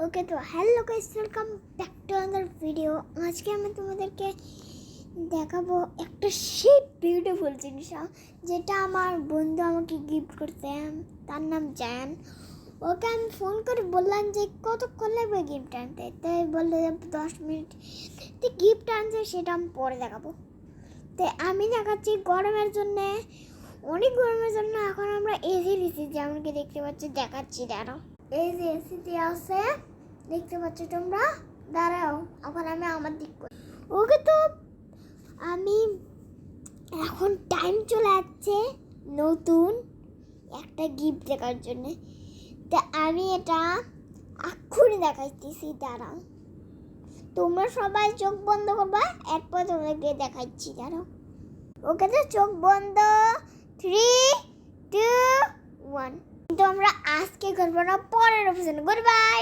ওকে, তো hello guys, welcome back to another video. আজকে আমি তোমাদেরকে দেখাবো একটা সেই বিউটিফুল জিনিস, যেটা আমার বন্ধু আমাকে গিফট করতে। তার নাম জায়ান। ওকে আমি ফোন করে বললাম যে কতক্ষণ লাগবে গিফট আনতে, তাই বললো যে 10 মিনিট। তো গিফট আনছে সেটা আমি পরে দেখাবো। তো আমি দেখাচ্ছি গরমের জন্যে, অনেক গরমের জন্য এখন আমরা এসি দিচ্ছি, যেমন কি দেখতে পাচ্ছি। দেখাচ্ছি, দাঁড়াও। এই যে এসি দিয়ে আছে, দেখতে পাচ্ছ তোমরা। দাঁড়াও, এখন আমি আমার দিক করি। ওকে, তো আমি এখন টাইম চলে যাচ্ছে নতুন একটা গিফট দেখার জন্য। তা আমি এটা এক্ষুনি দেখাইতেছি, দাঁড়াও। তোমরা সবাই চোখ বন্ধ করবা, এরপর তোমাদেরকে দেখাচ্ছি, দাঁড়াও। ওকে, তো চোখ বন্ধ, 3, 2, 1। কিন্তু আমরা আজকে করবো না, পরের অপশন। Good bye.